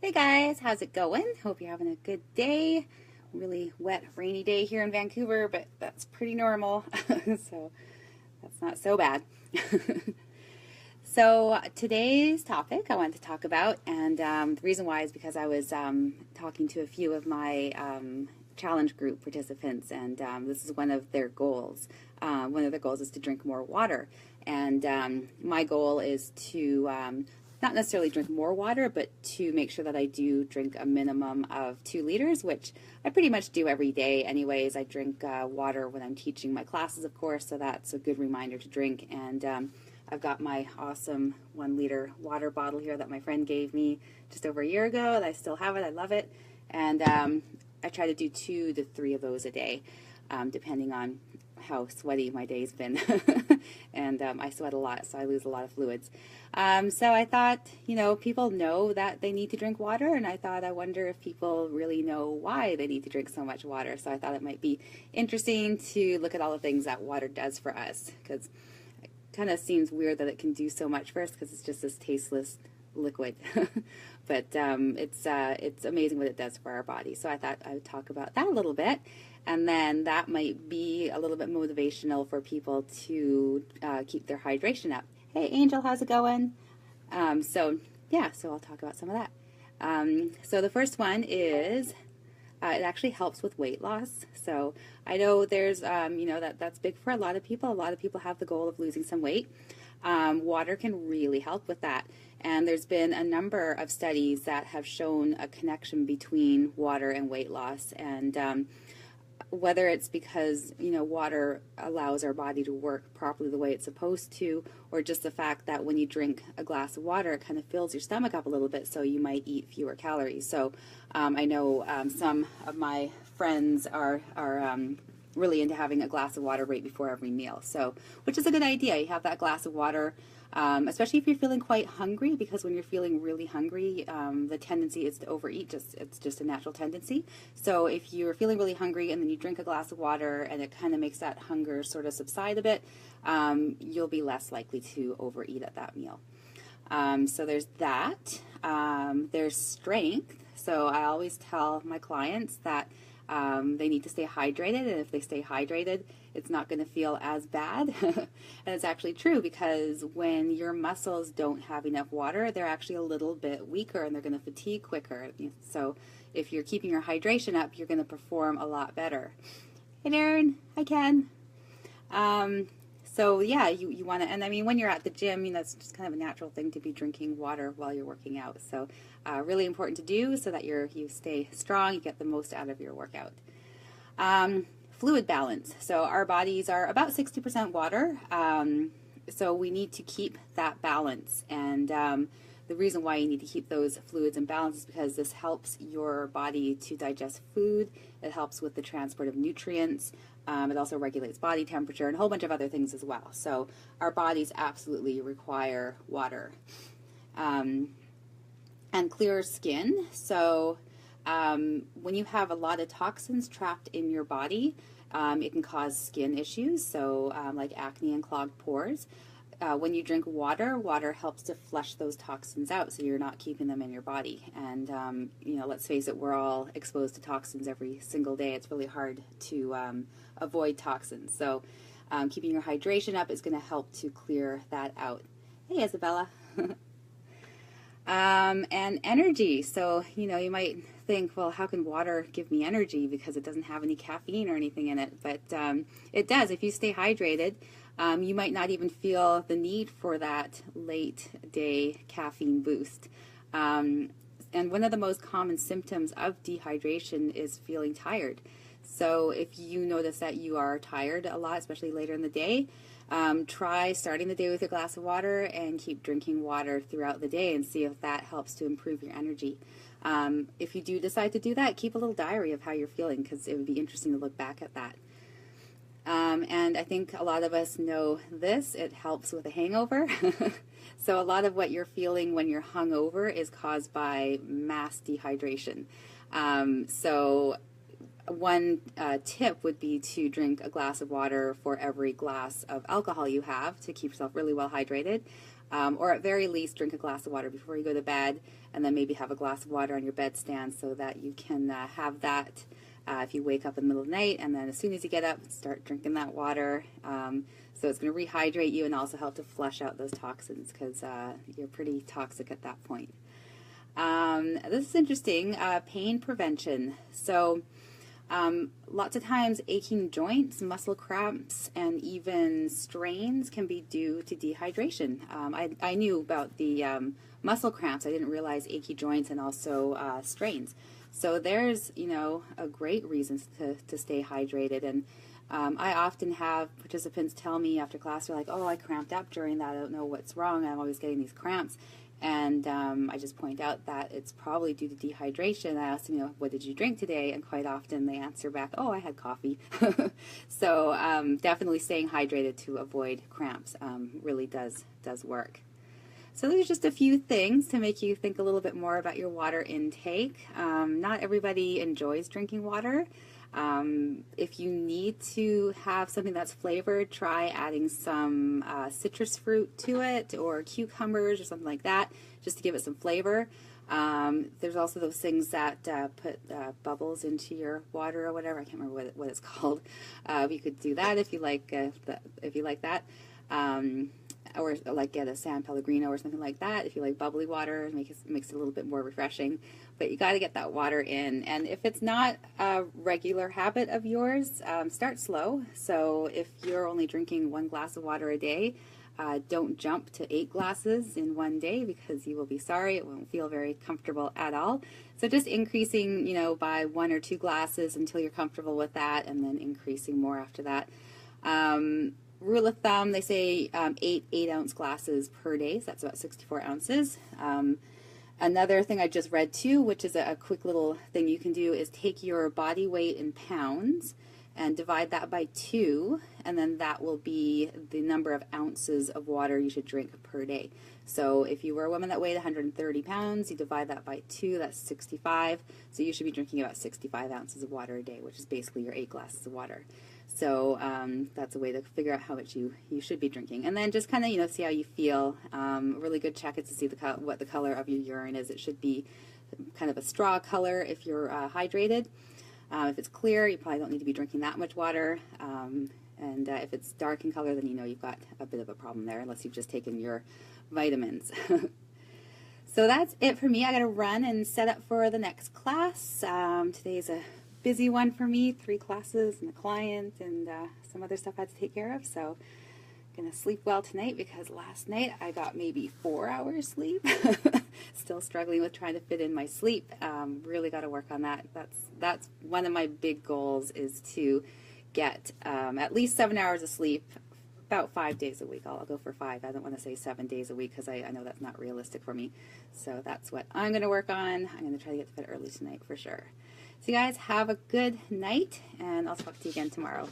Hey guys, how's it going? Hope you're having a good day. Really wet, rainy day here in Vancouver, but that's pretty normal, so that's not so bad. So today's topic I wanted to talk about, and the reason why is because I was talking to a few of my challenge group participants, and this is one of their goals. One of their goals is to drink more water, and my goal is to not necessarily drink more water, but to make sure that I do drink a minimum of 2 liters, which I pretty much do every day anyways. I drink water when I'm teaching my classes, of course, so that's a good reminder to drink. And I've got my awesome 1 liter water bottle here that my friend gave me just over a year ago, and I still have it. I love it. And I try to do 2 to 3 of those a day, depending on how sweaty my day's been. And I sweat a lot, so I lose a lot of fluids. So I thought, people know that they need to drink water, and I wonder if people really know why they need to drink so much water. So I thought it might be interesting to look at all the things that water does for us, because it kind of seems weird that it can do so much for us because it's just this tasteless liquid. But it's amazing what it does for our body. So I thought I would talk about that a little bit. And then that might be a little bit motivational for people to keep their hydration up. Hey, Angel, how's it going? So I'll talk about some of that. So the first one is it actually helps with weight loss. So I know there's, that's big for a lot of people. A lot of people have the goal of losing some weight. Water can really help with that. And there's been a number of studies that have shown a connection between water and weight loss. And whether it's because water allows our body to work properly the way it's supposed to, or just the fact that when you drink a glass of water it kind of fills your stomach up a little bit, so you might eat fewer calories. So I know some of my friends are really into having a glass of water right before every meal, so which is a good idea. You have that glass of water, especially if you're feeling quite hungry, because when you're feeling really hungry, the tendency is to overeat. It's just a natural tendency. So if you're feeling really hungry and then you drink a glass of water and it kind of makes that hunger sort of subside a bit, you'll be less likely to overeat at that meal. So there's that. There's strength. So I always tell my clients that they need to stay hydrated, and if they stay hydrated, it's not going to feel as bad. And it's actually true, because when your muscles don't have enough water, they're actually a little bit weaker and they're going to fatigue quicker. So if you're keeping your hydration up, you're going to perform a lot better. Hey Darren, hi Ken. So yeah, you want to, and I mean, when you're at the gym, that's just kind of a natural thing to be drinking water while you're working out. So really important to do so that you stay strong, you get the most out of your workout. Fluid balance. So our bodies are about 60% water, so we need to keep that balance. And the reason why you need to keep those fluids in balance is because this helps your body to digest food. It helps with the transport of nutrients. It also regulates body temperature and a whole bunch of other things as well. So our bodies absolutely require water. And clear skin. So when you have a lot of toxins trapped in your body, it can cause skin issues, so like acne and clogged pores. When you drink water, water helps to flush those toxins out, so you're not keeping them in your body. And let's face it, we're all exposed to toxins every single day. It's really hard to avoid toxins. So keeping your hydration up is going to help to clear that out. Hey, Isabella. And energy. So, you might think, well, how can water give me energy, because it doesn't have any caffeine or anything in it? But it does. If you stay hydrated, you might not even feel the need for that late day caffeine boost. And one of the most common symptoms of dehydration is feeling tired. So if you notice that you are tired a lot, especially later in the day, try starting the day with a glass of water and keep drinking water throughout the day and see if that helps to improve your energy. If you do decide to do that, keep a little diary of how you're feeling, because it would be interesting to look back at that. And I think a lot of us know this. It helps with a hangover. So a lot of what you're feeling when you're hungover is caused by mass dehydration. So one tip would be to drink a glass of water for every glass of alcohol you have to keep yourself really well hydrated. or at very least drink a glass of water before you go to bed, and then maybe have a glass of water on your bedstand so that you can have that if you wake up in the middle of the night, and then as soon as you get up, start drinking that water. So it's going to rehydrate you and also help to flush out those toxins, because you're pretty toxic at that point. This is interesting, pain prevention. So lots of times aching joints, muscle cramps, and even strains can be due to dehydration. I knew about the muscle cramps. I didn't realize achy joints and also strains. So there's, a great reason to stay hydrated. And I often have participants tell me after class, they're like, oh, I cramped up during that. I don't know what's wrong. I'm always getting these cramps. And I just point out that it's probably due to dehydration. I ask them, what did you drink today? And quite often they answer back, oh, I had coffee. So definitely staying hydrated to avoid cramps really does work. So there's just a few things to make you think a little bit more about your water intake. Not everybody enjoys drinking water. If you need to have something that's flavored, try adding some citrus fruit to it, or cucumbers or something like that, just to give it some flavor. There's also those things that put bubbles into your water or whatever. I can't remember what it's called. You could do that if you like that. Or like get a San Pellegrino or something like that if you like bubbly water. Makes it a little bit more refreshing. But you got to get that water in. And if it's not a regular habit of yours, start slow. So if you're only drinking 1 glass of water a day, don't jump to 8 glasses in one day, because you will be sorry. It won't feel very comfortable at all. So just increasing, by 1 or 2 glasses until you're comfortable with that, and then increasing more after that. Rule of thumb, they say 8 8-ounce glasses per day, so that's about 64 ounces. Another thing I just read too, which is a quick little thing you can do, is take your body weight in pounds and divide that by 2, and then that will be the number of ounces of water you should drink per day. So if you were a woman that weighed 130 pounds, you divide that by 2, that's 65. So you should be drinking about 65 ounces of water a day, which is basically your 8 glasses of water. So that's a way to figure out how much you should be drinking. And then just kind of, see how you feel. A really good check is to see what the color of your urine is. It should be kind of a straw color if you're hydrated. If it's clear, you probably don't need to be drinking that much water. And if it's dark in color, then you've got a bit of a problem there, unless you've just taken your vitamins. So that's it for me. I got to run and set up for the next class. Today's a busy one for me, 3 classes and a client and some other stuff I had to take care of. So I'm going to sleep well tonight, because last night I got maybe 4 hours sleep. Still struggling with trying to fit in my sleep. Really got to work on that. That's one of my big goals, is to get at least 7 hours of sleep about 5 days a week. I'll go for 5. I don't want to say 7 days a week, because I know that's not realistic for me. So that's what I'm going to work on. I'm going to try to get to bed early tonight for sure. So you guys have a good night, and I'll talk to you again tomorrow.